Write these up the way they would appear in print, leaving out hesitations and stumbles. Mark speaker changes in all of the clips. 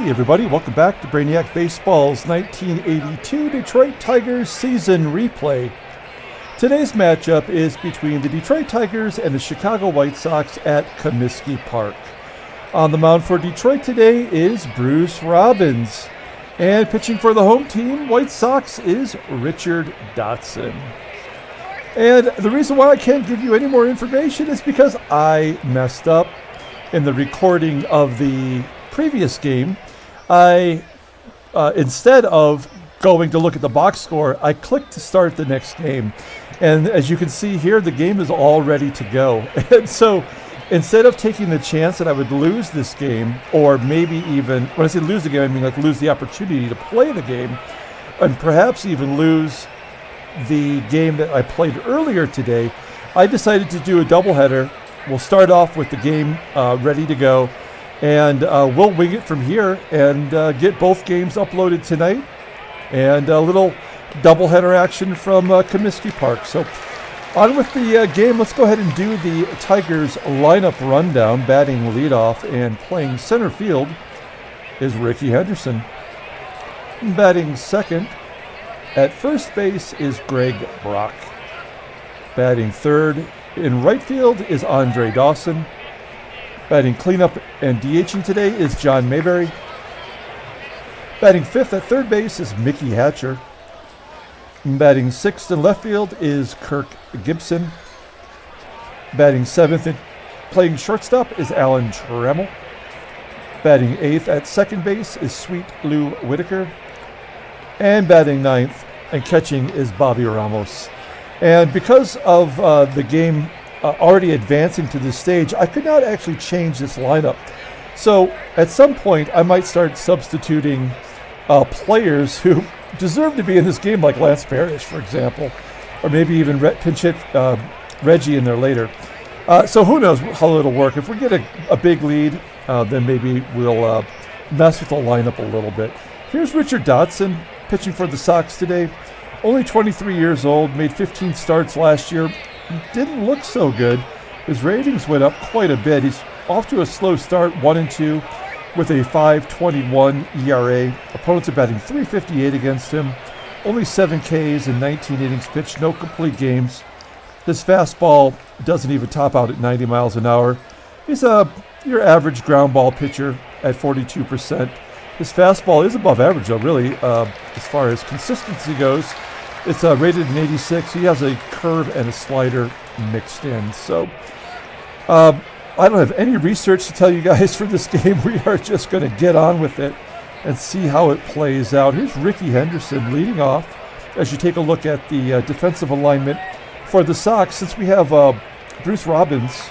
Speaker 1: Hey everybody, welcome back to Brainiac Baseball's 1982 Detroit Tigers season replay. Today's matchup is between the Detroit Tigers and the Chicago White Sox at Comiskey Park. On the mound for Detroit today is Bruce Robbins. And pitching for the home team, White Sox, is Richard Dotson. And the reason why I can't give you any more information is because I messed up in the recording of the previous game. I instead of going to look at the box score, I clicked to start the next game. And as you can see here, the game is all ready to go. And so instead of taking the chance that I would lose this game, or maybe even, when I say lose the game, I mean like lose the opportunity to play the game, and perhaps even lose the game that I played earlier today, I decided to do a doubleheader. We'll start off with the game ready to go, and we'll wing it from here and get both games uploaded tonight, and a little doubleheader action from Comiskey Park. So on with the game. Let's go ahead and do the Tigers lineup rundown. Batting leadoff and playing center field is Rickey Henderson. Batting second at first base is Greg Brock. Batting third in right field is Dawson. Batting cleanup and DHing today is John Mayberry. Batting fifth at third base is Mickey Hatcher. Batting sixth in left field is Kirk Gibson. Batting seventh and playing shortstop is Alan Trammell. Batting eighth at second base is Sweet Lou Whitaker. And batting ninth and catching is Bobby Ramos. And because of the game already advancing to this stage, I could not actually change this lineup. So at some point, I might start substituting players who deserve to be in this game, like Lance Parrish, for example, or maybe even pinch hit Reggie in there later. So who knows how it'll work. If we get a big lead, then maybe we'll mess with the lineup a little bit. Here's Richard Dotson pitching for the Sox today. Only 23 years old, made 15 starts last year. Didn't look so good. His ratings went up quite a bit. He's off to a slow start, 1-2, with a 5.21 ERA. Opponents are batting .358 against him. Only 7 Ks in 19 innings pitched, no complete games. His fastball doesn't even top out at 90 miles an hour. He's your average ground ball pitcher at 42%. His fastball is above average, though, really, as far as consistency goes. It's rated an 86. He has a curve and a slider mixed in. So I don't have any research to tell you guys for this game. We are just going to get on with it and see how it plays out. Here's Rickey Henderson leading off as you take a look at the defensive alignment for the Sox. Since we have Bruce Robbins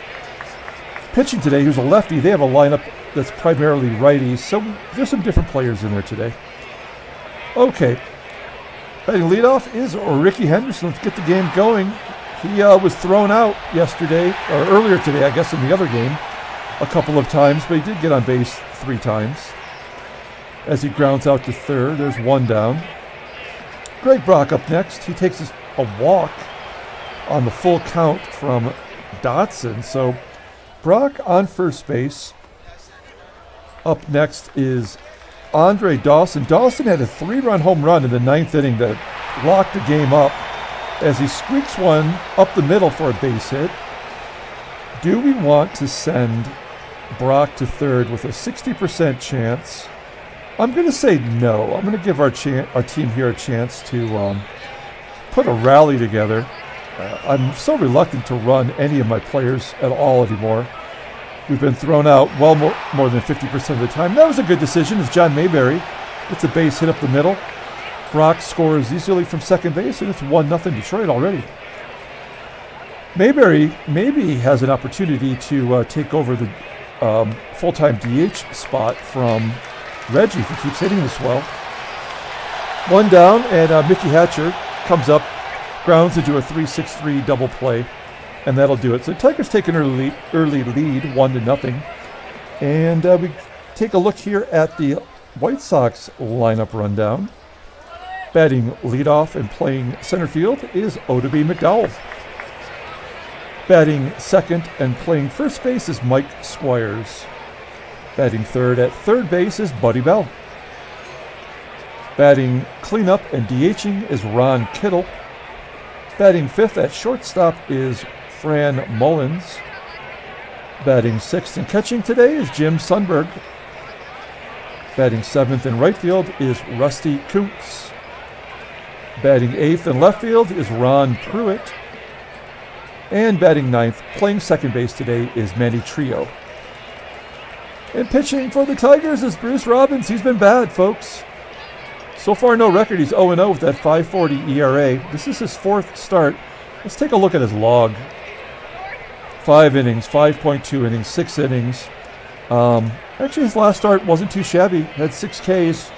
Speaker 1: pitching today, who's a lefty, they have a lineup that's primarily righties. So there's some different players in there today. Okay. Batting leadoff is Rickey Henderson. Let's get the game going. He was thrown out yesterday, or earlier today, I guess, in the other game, a couple of times, but he did get on base 3 times. As he grounds out to third, there's one down. Greg Brock up next. He takes a walk on the full count from Dotson. So Brock on first base. Up next is Dawson. Dawson had a 3-run home run in the 9th inning that locked the game up as he squeaks one up the middle for a base hit. Do we want to send Brock to third with a 60% chance? I'm going to say no. I'm going to give our team here a chance to put a rally together. I'm so reluctant to run any of my players at all anymore. We've been thrown out well more than 50% of the time. That was a good decision as John Mayberry gets a base hit up the middle. Brock scores easily from second base, and it's 1-0 Detroit already. Mayberry maybe has an opportunity to take over the full-time DH spot from Reggie if he keeps hitting this well. One down, and Mickey Hatcher comes up, grounds into a 3-6-3 double play. And that'll do it. So the Tigers take an early lead, 1-0. And we take a look here at the White Sox lineup rundown. Batting leadoff and playing center field is Oddibe McDowell. Batting second and playing first base is Mike Squires. Batting third at third base is Oddibe. Batting cleanup and DHing is Ron Kittle. Batting fifth at shortstop is Fran Mullins. Batting sixth and catching today is Jim Sundberg. Batting seventh in right field is Rusty Kuntz. Batting eighth in left field is Ron Pruitt. And batting ninth, playing second base today, is Manny Trio. And pitching for the Tigers is Bruce Robbins. He's been bad, folks. So far, no record. He's 0-0 with that 5.40 ERA. This is his fourth start. Let's take a look at his log. 5 innings, 5.2 innings, 6 innings. Actually, his last start wasn't too shabby. Had 6 Ks.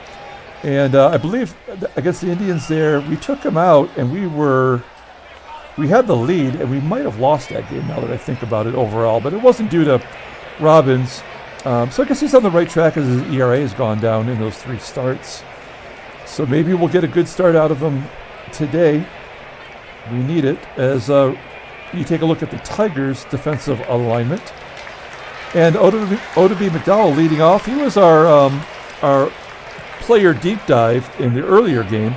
Speaker 1: And I believe against the Indians there, we took him out, and we had the lead, and we might have lost that game now that I think about it overall. But it wasn't due to Robbins. So I guess he's on the right track as his ERA has gone down in those 3 starts. So maybe we'll get a good start out of him today. We need it as you take a look at the Tigers' defensive alignment. And Oddibe McDowell leading off. He was our player deep dive in the earlier game,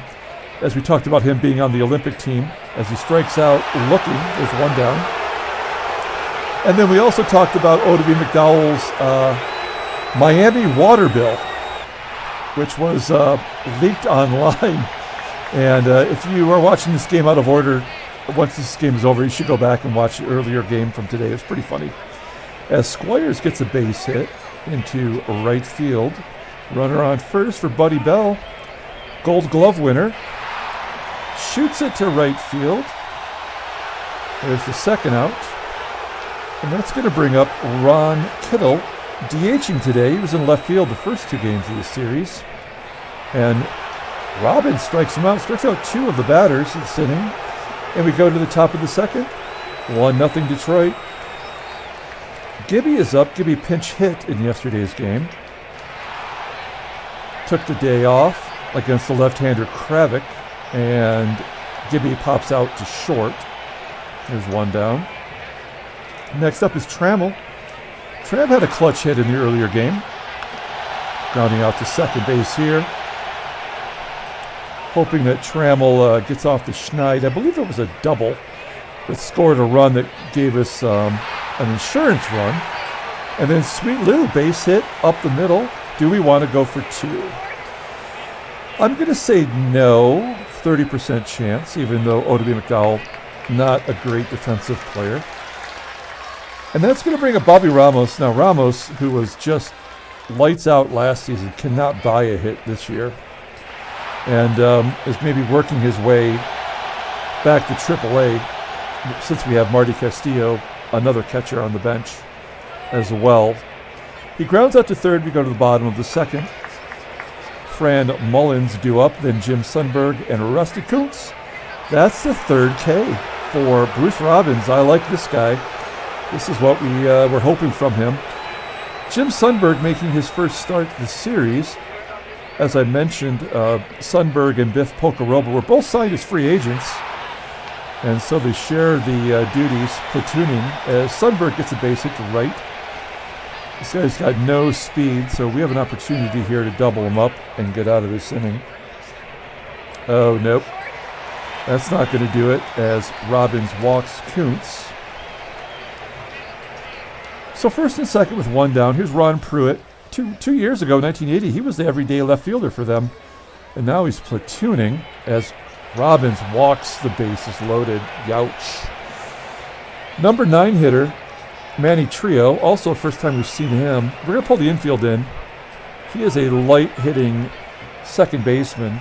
Speaker 1: as we talked about him being on the Olympic team. As he strikes out looking, there's 1 down. And then we also talked about Oddibe McDowell's Miami water bill, which was leaked online. And if you are watching this game out of order, once this game is over, you should go back and watch the earlier game from today. It was pretty funny. As Squires gets a base hit into right field. Runner on first for Oddibe. Gold Glove winner. Shoots it to right field. There's the second out. And that's going to bring up Ron Kittle, DHing today. He was in left field the first 2 games of this series. And Robbins strikes him out, strikes out 2 of the batters this inning. And we go to the top of the second. 1-0 Detroit. Gibby is up. Gibby pinch hit in yesterday's game. Took the day off against the left-hander Kravick. And Gibby pops out to short. There's 1 down. Next up is Trammell. Trav had a clutch hit in the earlier game. Grounding out to second base here. Hoping that Trammell gets off the schneid. I believe it was a double that scored a run that gave us an insurance run. And then Sweet Lou, base hit up the middle. Do we want to go for 2? I'm going to say no. 30% chance, even though Oddibe McDowell, not a great defensive player. And that's going to bring up Bobby Ramos. Now, Ramos, who was just lights out last season, cannot buy a hit this year. And is maybe working his way back to AAA since we have Marty Castillo, another catcher on the bench as well. He grounds out to third. We go to the bottom of the second. Fran Mullins due up, then Jim Sundberg and Rusty Kuntz. That's the 3rd K for Bruce Robbins. I like this guy. This is what we were hoping from him. Jim Sundberg making his first start this series. As I mentioned, Sundberg and Biff Pocoroba were both signed as free agents. And so they share the duties, platooning, as Sundberg gets a base hit to right. This guy's got no speed, so we have an opportunity here to double him up and get out of this inning. Oh, nope. That's not going to do it, as Robbins walks Kuntz. So first and second with 1 down. Here's Ron Pruitt. Two years ago, 1980, he was the everyday left fielder for them. And now he's platooning as Robbins walks the bases loaded. Youch. Number 9 hitter, Manny Trio. Also first time we've seen him. We're going to pull the infield in. He is a light-hitting second baseman.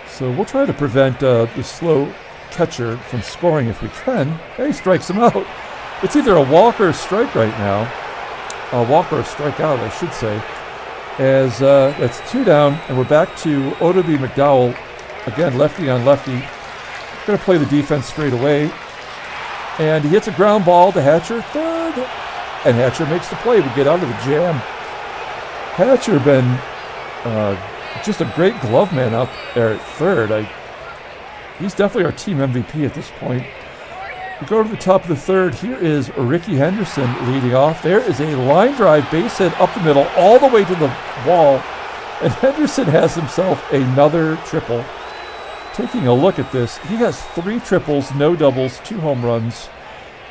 Speaker 1: So we'll try to prevent the slow catcher from scoring if we can. And he strikes him out. It's either a walk or a strike right now. A walk or a strikeout, I should say. As that's 2 down, and we're back to Oddibe McDowell. Again, lefty on lefty. Going to play the defense straight away. And he hits a ground ball to Hatcher, third. And Hatcher makes the play. We get out of the jam. Hatcher been just a great glove man out there at third. He's definitely our team MVP at this point. We go to the top of the third. Here is Rickey Henderson leading off. There is a line drive base hit up the middle all the way to the wall. And Henderson has himself another triple. Taking a look at this, he has 3 triples, no doubles, 2 home runs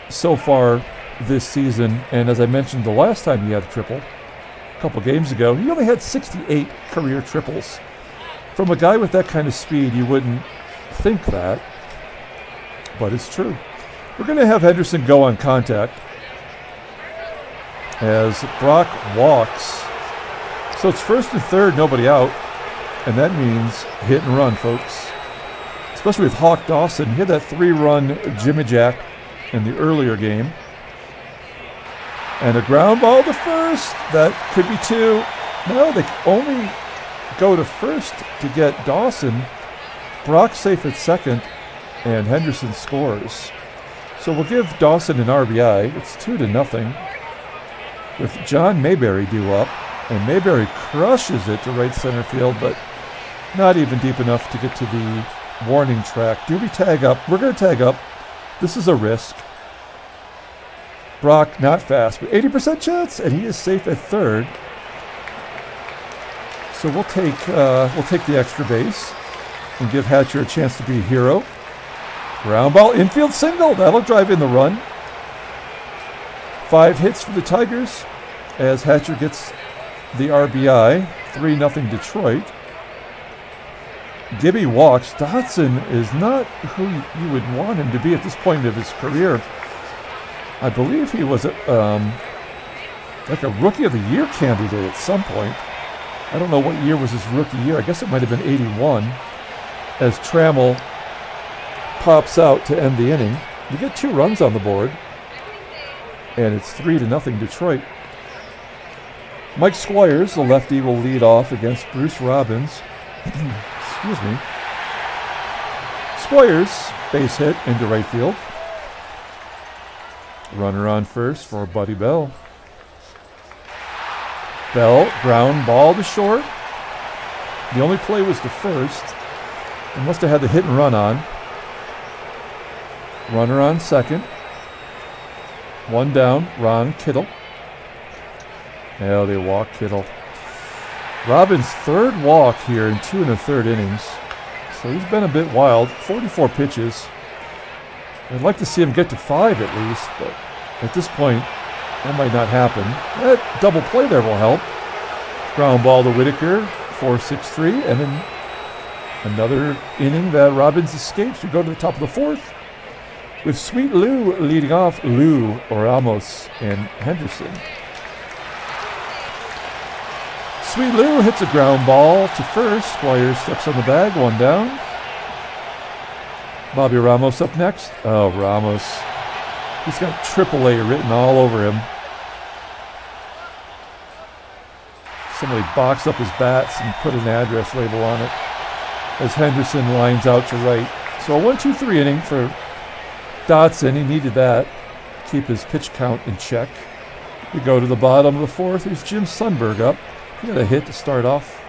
Speaker 1: so far this season. And as I mentioned the last time he had a triple, a couple games ago, he only had 68 career triples. From a guy with that kind of speed, you wouldn't think that, but it's true. We're going to have Henderson go on contact as Brock walks. So it's first and third, nobody out, and that means hit and run, folks. Especially with Hawk Dawson. He had that 3-run Jimmy Jack in the earlier game. And a ground ball to first. That could be 2. No, they only go to first to get Dawson. Brock safe at second, and Henderson scores. So we'll give Dawson an RBI. It's 2-0 with John Mayberry due up. And Mayberry crushes it to right center field, but not even deep enough to get to the warning track. Do we tag up? We're going to tag up. This is a risk. Brock not fast, but 80% chance, and he is safe at third. So we'll take the extra base and give Hatcher a chance to be a hero. Ground ball, infield single. That'll drive in the run. 5 hits for the Tigers as Hatcher gets the RBI. 3-0 Detroit. Gibby walks. Dotson is not who you would want him to be at this point of his career. I believe he was like a Rookie of the Year candidate at some point. I don't know what year was his rookie year. I guess it might have been 81 as Trammell pops out to end the inning. You get 2 runs on the board, and it's 3-0 Detroit. Mike Squires, the lefty, will lead off against Bruce Robbins. Excuse me. Squires, base hit into right field. Runner on first for Buddy Bell. Bell, ground ball to short. The only play was to first. He must have had the hit and run on. Runner on second. 1 down, Ron Kittle. Now they walk Kittle. Robbins' 3rd walk here in 2 1/3 innings. So he's been a bit wild. 44 pitches. I'd like to see him get to 5 at least, but at this point, that might not happen. That double play there will help. Ground ball to Whitaker, 4-6-3, and then another inning that Robbins escapes. We go to the top of the 4th with Sweet Lou leading off. Lou, Ramos, and Henderson. Sweet Lou hits a ground ball to first. Squires steps on the bag, 1 down. Bobby Ramos up next. Oh, Ramos. He's got AAA written all over him. Somebody boxed up his bats and put an address label on it as Henderson lines out to right. So a 1-2-3 inning for Dotson. He needed that. Keep his pitch count in check. We go to the bottom of the 4th. Here's Jim Sundberg up. He had a hit to start off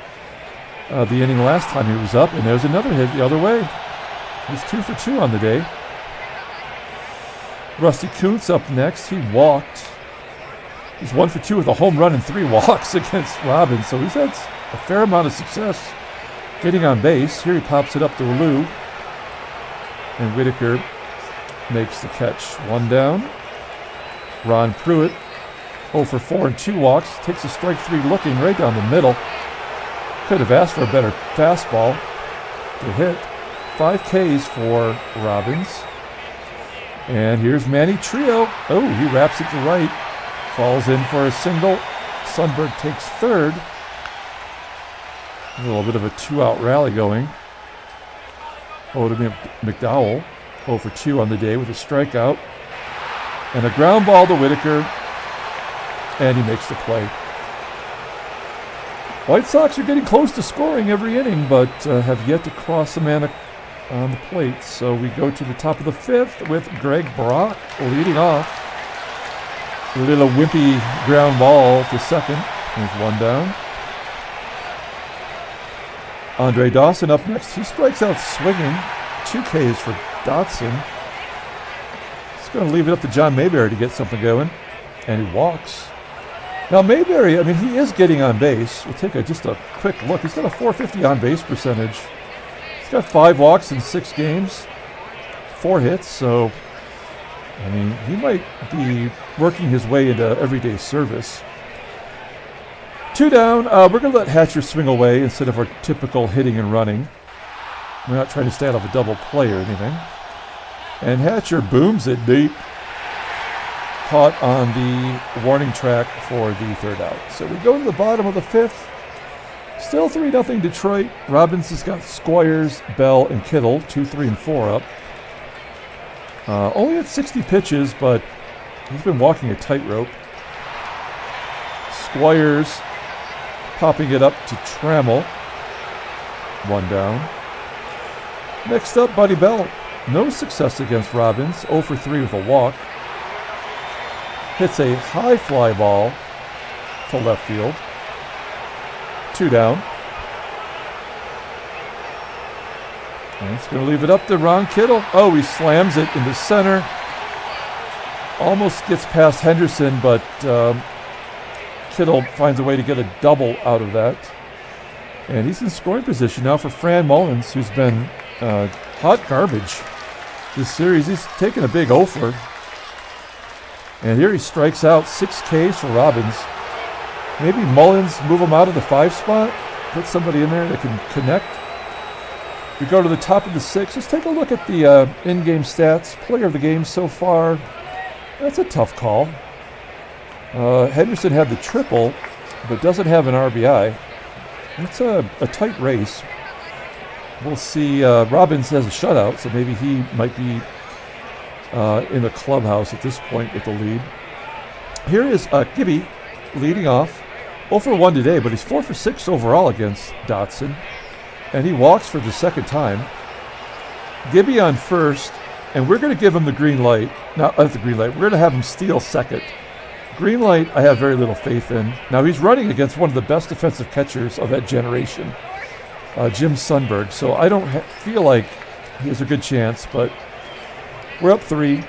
Speaker 1: the inning last time he was up, and there's another hit the other way. He's 2 for 2 on the day. Rusty Kuntz up next. He walked. He's 1 for 2 with a home run and 3 walks against Robbins, so he's had a fair amount of success getting on base. Here he pops it up to Lou, and Whitaker makes the catch. 1 down. Ron Pruitt, 0 for 4 and 2 walks. Takes a strike 3 looking right down the middle. Could have asked for a better fastball to hit. 5 Ks for Robbins. And here's Manny Trio. Oh, he wraps it to right. Falls in for a single. Sundberg takes 3rd. A little bit of a 2-out rally going. Oddibe McDowell, 0 for 2 on the day with a strikeout. And a ground ball to Whitaker. And he makes the play. White Sox are getting close to scoring every inning, but have yet to cross a man on the plate. So we go to the top of the 5th with Greg Brock leading off. A little wimpy ground ball to second. There's 1 down. Andre Dawson up next. He strikes out swinging. 2 Ks for Dotson. He's going to leave it up to John Mayberry to get something going. And he walks. Now Mayberry, I mean, he is getting on base. We'll take just a quick look. He's got a .450 on base percentage. He's got 5 walks in 6 games, 4 hits. So, I mean, he might be working his way into everyday service. 2 down. We're going to let Hatcher swing away instead of our typical hitting and running. We're not trying to stay out of a double play or anything. And Hatcher booms it deep. Caught on the warning track for the 3rd out. So we go to the bottom of the 5th. Still 3-0 Detroit. Robbins has got Squires, Bell, and Kittle, 2, 3, and 4 up. Only at 60 pitches, but he's been walking a tightrope. Squires popping it up to Trammell. 1 down. Next up, Buddy Bell. No success against Robbins. 0 for 3 with a walk. Hits a high fly ball to left field. 2 down. And it's going to leave it up to Ron Kittle. Oh, he slams it into center. Almost gets past Henderson, but Kittle finds a way to get a double out of that. And he's in scoring position now for Fran Mullins, who's been hot garbage this series. He's taken a big offer. And here he strikes out 6 Ks for Robbins. Maybe Mullins move him out of the 5 spot, put somebody in there that can connect. We go to the top of the 6th. Let's take a look at the in-game stats. Player of the game so far. That's a tough call. Henderson had the triple, but doesn't have an RBI. It's a tight race. We'll see. Robbins has a shutout, so maybe he might be in the clubhouse at this point with the lead. Here is Gibby leading off. 0 for 1 today, but he's 4 for 6 overall against Dotson. And he walks for the 2nd time. Gibby on first, and we're going to give him the green light. Not the green light. We're going to have him steal 2nd. Green light, I have very little faith in. Now, he's running against one of the best defensive catchers of that generation, Jim Sundberg. So I don't feel like he has a good chance, but we're up 3.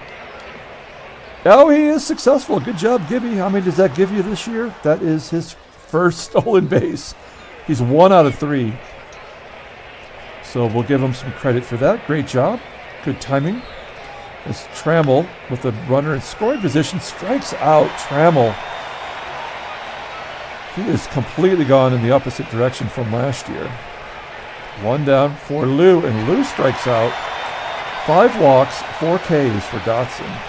Speaker 1: Oh, he is successful. Good job, Gibby. How many does that give you this year? That is his first stolen base. He's 1 out of 3. So we'll give him some credit for that. Great job. Good timing. As Trammell, with the runner in scoring position, strikes out Trammell. He is completely gone in the opposite direction from last year. 1 down for Lou, and Lou strikes out. 5 walks, 4 Ks for Dotson.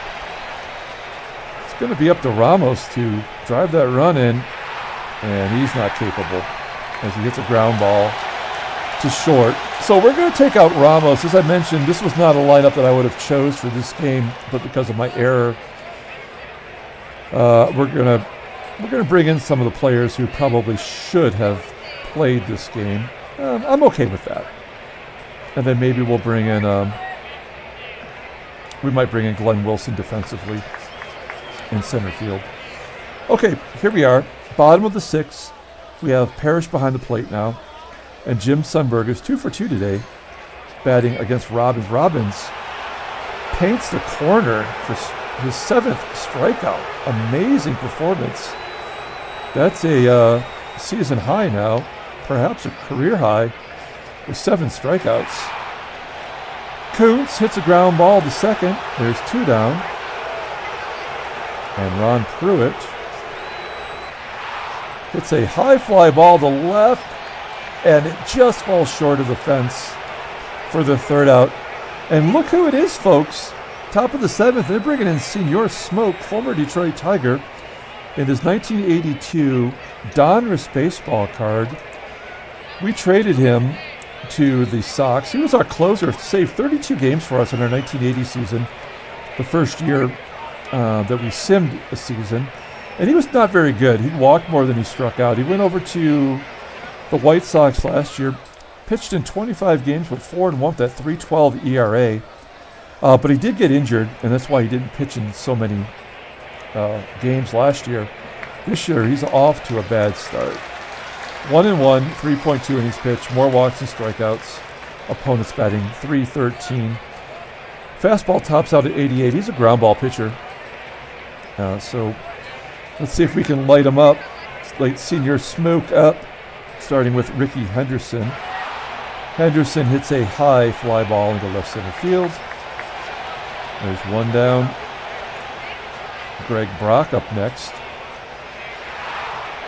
Speaker 1: It's going to be up to Ramos to drive that run in, and he's not capable as he hits a ground ball to short. So we're going to take out Ramos. As I mentioned, this was not a lineup that I would have chose for this game, but because of my error, we're going to bring in some of the players who probably should have played this game. I'm okay with that. And then maybe we'll bring in, we might bring in Glenn Wilson defensively in center field. Okay, here we are, bottom of the 6th. We have Parrish behind the plate now. And Jim Sundberg is 2 for 2 today, batting against Robbins. Robbins paints the corner for his 7th strikeout. Amazing performance. That's a season high now, perhaps a career high, with 7 strikeouts. Kuntz hits a ground ball to second. There's 2 down. And Ron Pruitt hits a high fly ball to left, and it just falls short of the fence for the 3rd out. And look who it is, folks. Top of the 7th, they're bringing in Senor Smoke, former Detroit Tiger, in his 1982 Donruss baseball card. We traded him to the Sox. He was our closer, saved 32 games for us in our 1980 season, the first year that we simmed a season. And he was not very good. He walked more than he struck out. He went over to the White Sox last year, pitched in 25 games with 4-1 with that 3.12 ERA. But he did get injured, and that's why he didn't pitch in so many games last year. This year, he's off to a bad start. 1-1, 3.2 innings pitched, more walks and strikeouts. Opponents batting .313. Fastball tops out at 88. He's a ground ball pitcher. So let's see if we can light him up. Late senior smoke up, starting with Rickey Henderson. Henderson hits a high fly ball into left center field. There's one down. Greg Brock up next.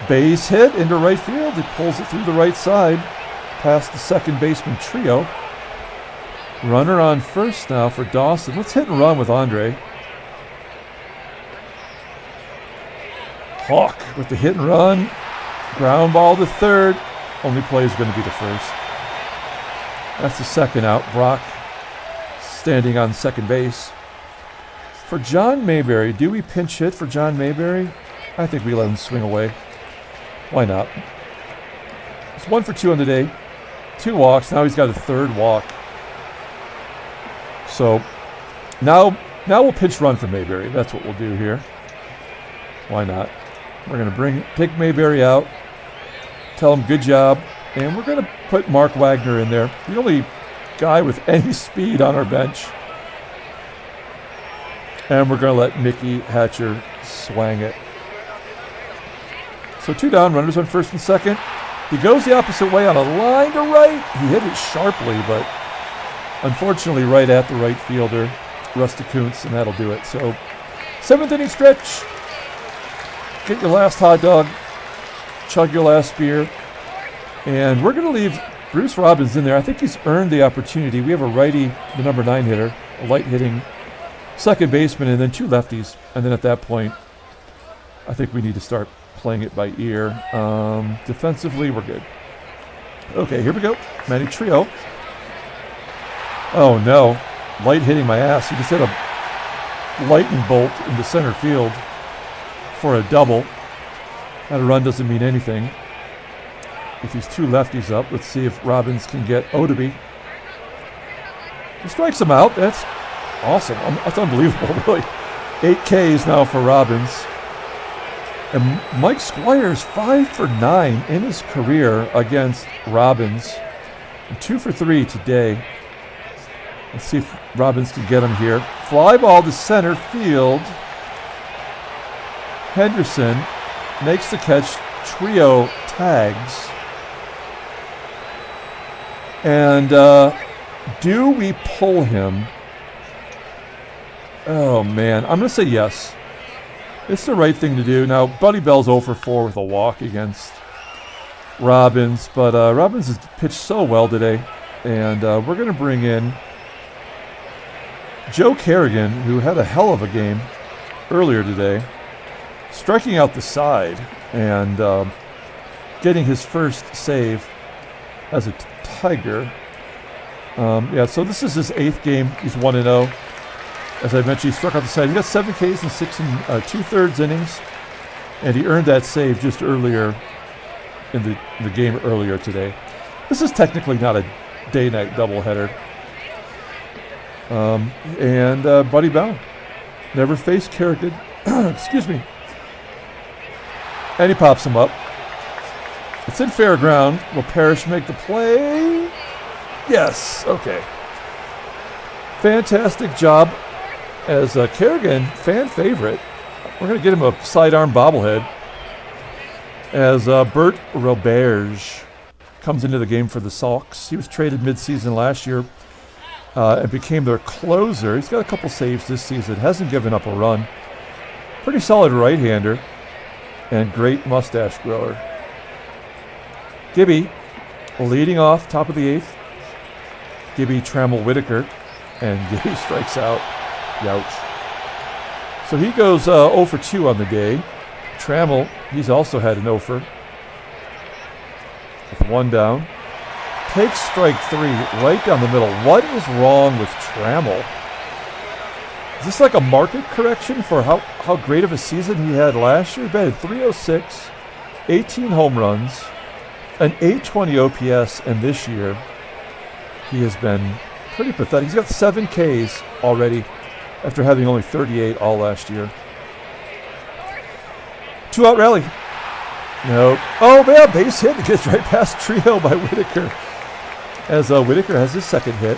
Speaker 1: Base hit into right field. He pulls it through the right side past the second baseman trio. Runner on first now for Dawson. Let's hit and run with Andre. Hawk with the hit and run. Ground ball to third. Only play is going to be the first. That's the second out. Brock standing on second base. For John Mayberry, do we pinch hit for John Mayberry? I think we let him swing away. Why not? It's 1 for 2 on the day. 2 walks. Now he's got a third walk. So now we'll pinch run for Mayberry. That's what we'll do here. Why not? We're going to take Mayberry out, tell him good job, and we're going to put Mark Wagner in there. The only guy with any speed on our bench. And we're going to let Mickey Hatcher swang it. So 2 down, runners on first and second. He goes the opposite way on a line to right. He hit it sharply, but unfortunately right at the right fielder, Rusty Kuntz, and that'll do it. So 7th inning stretch. Get your last hot dog, chug your last beer, and we're going to leave Bruce Robbins in there. I think he's earned the opportunity. We have a righty, the number 9 hitter, a light-hitting second baseman, and then 2 lefties. And then at that point, I think we need to start playing it by ear. Defensively, we're good. Okay, here we go. Manny Trio. Oh, no. Light hitting my ass. He just hit a lightning bolt into center field for a double. That a run doesn't mean anything. With these 2 lefties up, let's see if Robbins can get Oddibe. He strikes him out. That's awesome. That's unbelievable, really. 8 Ks now for Robbins. And Mike Squires 5 for 9 in his career against Robbins. And 2 for 3 today. Let's see if Robbins can get him here. Fly ball to center field. Henderson makes the catch. Trio tags. And do we pull him? Oh, man. I'm going to say yes. It's the right thing to do. Now, Buddy Bell's 0 for 4 with a walk against Robbins. But Robbins has pitched so well today. And we're going to bring in Joe Carrigan, who had a hell of a game earlier today, striking out the side and getting his first save as a Tiger. So this is his 8th game. He's 1-0. As I mentioned, he struck out the side. He got 7 Ks in 6 2/3 innings, and he earned that save just earlier in the game earlier today. This is technically not a day-night doubleheader. And Buddy Bell never faced Carrigan. Excuse me. And he pops him up. It's in fair ground. Will Parrish make the play? Yes. Okay. Fantastic job as Carrigan, fan favorite. We're going to get him a sidearm bobblehead as Bert Roberge comes into the game for the Sox. He was traded midseason last year and became their closer. He's got a couple saves this season. Hasn't given up a run. Pretty solid right-hander and great mustache grower. Gibby leading off, top of the 8th. Gibby, Trammell, Whitaker, and Gibby strikes out. Youch. So he goes 0 for 2 on the day. Trammell, he's also had an 0 for with 1 down. Takes strike 3 right down the middle. What is wrong with Trammell? Is this like a market correction for how great of a season he had last year? He batted .306, 18 home runs, an .820 OPS, and this year he has been pretty pathetic. He's got 7 Ks already after having only 38 all last year. 2-out rally. Nope. Oh, man, base hit. It gets right past Trio by Whitaker. As Whitaker has his second hit.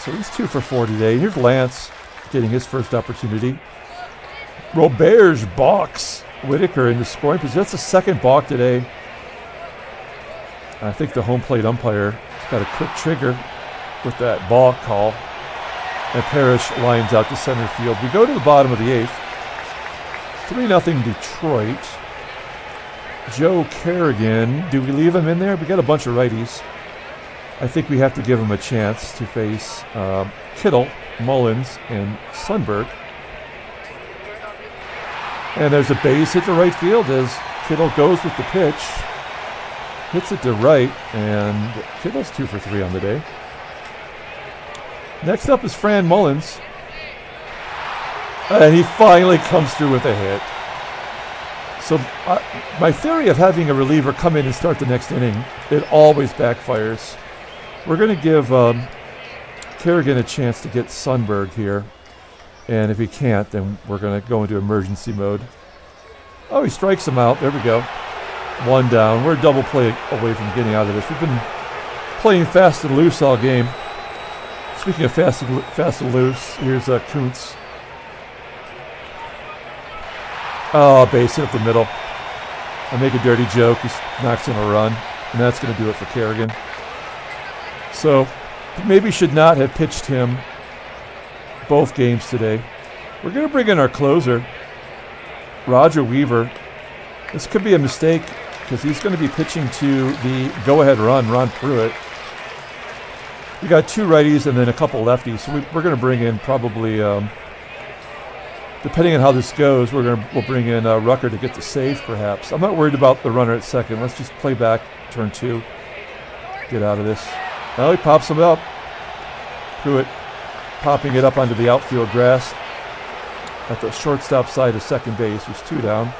Speaker 1: So he's 2 for 4 today. Here's Lance getting his first opportunity. Robert's balks Whitaker in the scoring position. That's the second balk today. I think the home plate umpire has got a quick trigger with that balk call. And Parrish lines out to center field. We go to the bottom of the 8th. 3-0 Detroit. Joe Carrigan. Do we leave him in there? We got a bunch of righties. I think we have to give him a chance to face Kittle, Mullins, and Sundberg. And there's a base hit to right field as Kittle goes with the pitch. Hits it to right, and Kittle's 2 for 3 on the day. Next up is Fran Mullins. And he finally comes through with a hit. So my theory of having a reliever come in and start the next inning, it always backfires. We're going to give Carrigan a chance to get Sundberg here. And if he can't, then we're going to go into emergency mode. Oh, he strikes him out. There we go. 1 down. We're a double play away from getting out of this. We've been playing fast and loose all game. Speaking of fast and loose, here's Kuntz. Oh, base hit up the middle. I make a dirty joke. He knocks in a run, and that's going to do it for Carrigan. So maybe should not have pitched him both games today. We're going to bring in our closer, Roger Weaver. This could be a mistake because he's going to be pitching to the go-ahead run, Ron Pruitt. We got 2 righties and then a couple lefties. So we're going to bring in probably, depending on how this goes, we'll bring in Rucker to get the save perhaps. I'm not worried about the runner at second. Let's just play back, turn 2, get out of this. Now he pops him up. Pruitt popping it up onto the outfield grass at the shortstop side of second base. There's 2 down.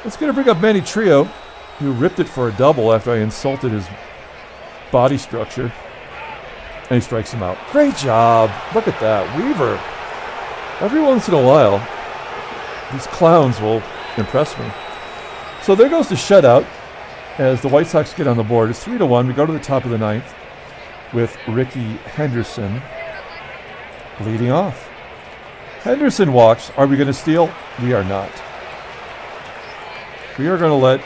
Speaker 1: It's going to bring up Manny Trio, who ripped it for a double after I insulted his body structure. And he strikes him out. Great job. Look at that. Weaver. Every once in a while, these clowns will impress me. So there goes the shutout as the White Sox get on the board. It's 3-1. We go to the top of the 9th with Rickey Henderson leading off. Henderson walks. Are we going to steal? We are not. We are going to let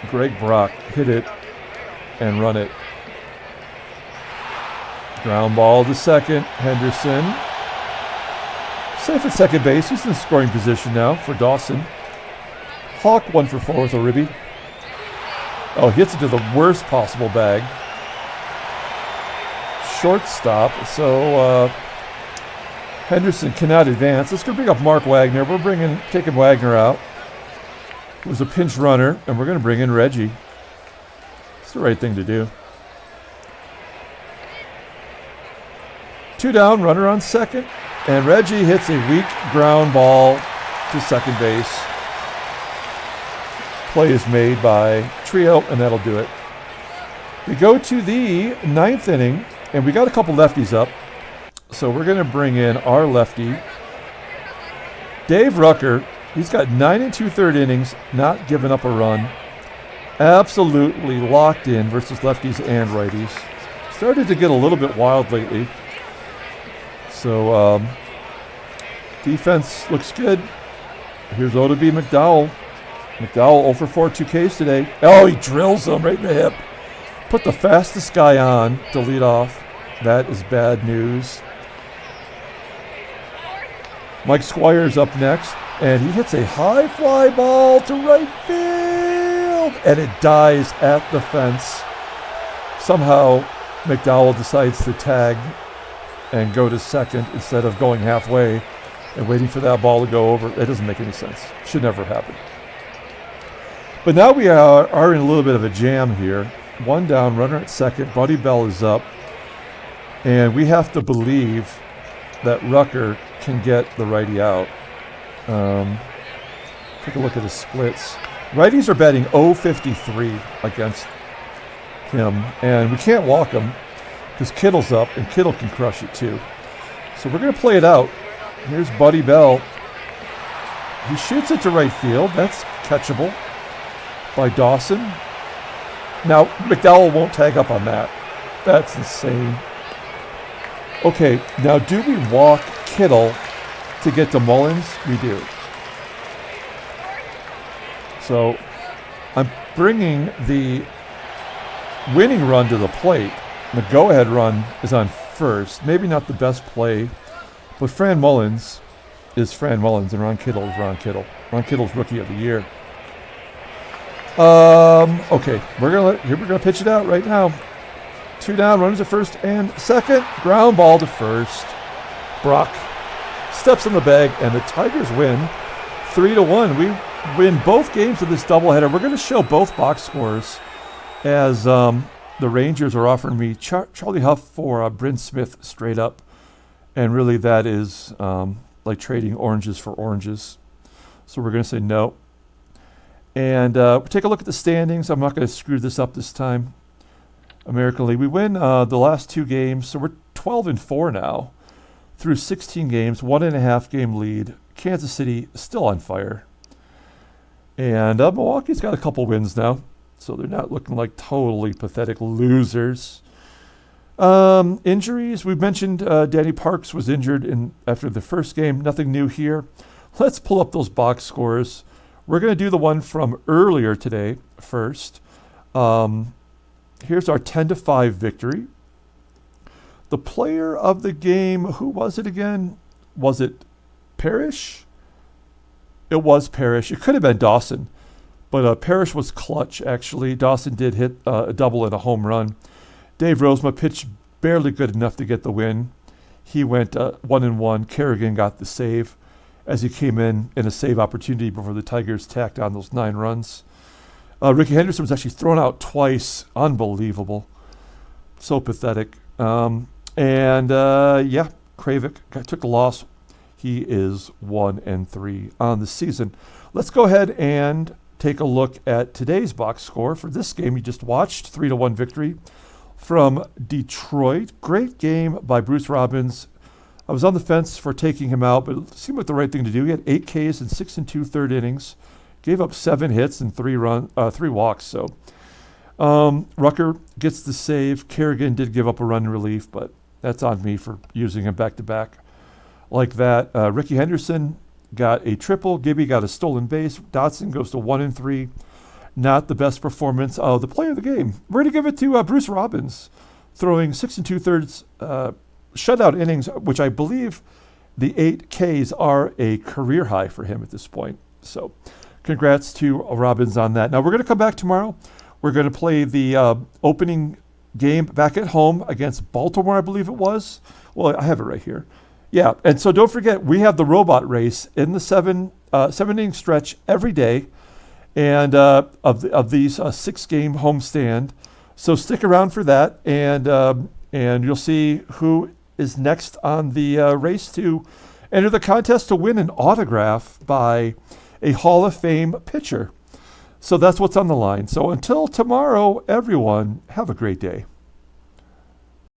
Speaker 1: Greg Brock hit it and run it. Ground ball to second. Henderson. Safe at second base. He's in scoring position now for Dawson. Hawk 1 for 4 with Oddibe. Oh, hits it to the worst possible bag. Shortstop. So Henderson cannot advance. Let's go bring up Mark Wagner. We're taking Wagner out. It was a pinch runner, and we're going to bring in Reggie. It's the right thing to do. 2 down, runner on second, and Reggie hits a weak ground ball to second base. Play is made by Trio, and that'll do it. We go to the 9th inning, and we got a couple lefties up. So we're going to bring in our lefty, Dave Rucker. He's got 9 2/3 innings, not giving up a run. Absolutely locked in versus lefties and righties. Started to get a little bit wild lately. So defense looks good. Here's Oddibe McDowell. McDowell 0 for 4 2Ks today. Oh, he drills him right in the hip. Put the fastest guy on to lead off. That is bad news. Mike Squires up next, and he hits a high fly ball to right field, and it dies at the fence. Somehow, McDowell decides to tag and go to second instead of going halfway and waiting for that ball to go over. It doesn't make any sense. Should never happen. But now we are in a little bit of a jam here. 1 down, runner at second. Buddy Bell is up. And we have to believe that Rucker can get the righty out. Take a look at his splits. Righties are batting .053 against him. And we can't walk him because Kittle's up, and Kittle can crush it too. So we're going to play it out. Here's Buddy Bell. He shoots it to right field. That's catchable by Dawson. Now, McDowell won't tag up on that. That's insane. Okay, now do we walk Kittle to get to Mullins? We do. So I'm bringing the winning run to the plate. The go-ahead run is on first. Maybe not the best play, but Fran Mullins is Fran Mullins and Ron Kittle is Ron Kittle. Ron Kittle's Rookie of the Year. Okay, we're gonna pitch it out right now. 2 down, runners at first and second. Ground ball to first. Brock steps in the bag, and the Tigers win 3-1. We win both games of this doubleheader. We're going to show both box scores as the Rangers are offering me Charlie Huff for Bryn Smith straight up. And really that is like trading oranges for oranges. So we're going to say no. And take a look at the standings. I'm not going to screw this up this time. American League. We win the last 2 games, so we're 12-4 now through 16 games, 1.5 game lead. Kansas City still on fire. And Milwaukee's got a couple wins now, so they're not looking like totally pathetic losers. Injuries, we mentioned Danny Parks was injured after the first game. Nothing new here. Let's pull up those box scores. We're going to do the one from earlier today first. Here's our 10-5 victory. The player of the game, who was it again? Was it Parrish? It was Parrish. It could have been Dawson, but Parrish was clutch, actually. Dawson did hit a double and a home run. Dave Rozema pitched barely good enough to get the win. He went 1-1. Carrigan got the save as he came in a save opportunity before the Tigers tacked on those 9 runs. Rickey Henderson was actually thrown out twice. Unbelievable. So pathetic. Kravic took the loss. He is 1-3 on the season. Let's go ahead and take a look at today's box score for this game you just watched. 3-1 victory from Detroit. Great game by Bruce Robbins. I was on the fence for taking him out, but it seemed like the right thing to do. He had 8 Ks in 6 2/3 innings. Gave up 7 hits and 3 walks. So Rucker gets the save. Carrigan did give up a run relief, but that's on me for using him back-to-back like that. Rickey Henderson got a triple. Gibby got a stolen base. Dotson goes to 1-3. Not the best performance of the player of the game. We're going to give it to Bruce Robbins, throwing 6 2/3 shutout innings, which I believe the 8 Ks are a career high for him at this point. So congrats to Robbins on that. Now we're going to come back tomorrow. We're going to play the opening game back at home against Baltimore, I believe it was. Well, I have it right here. Yeah, and so don't forget, we have the robot race in the 7-inning stretch every day, and of these 6-game homestand. So stick around for that, and you'll see who is next on the race to enter the contest to win an autograph by a Hall of Fame pitcher. So that's what's on the line. So until tomorrow, everyone, have a great day.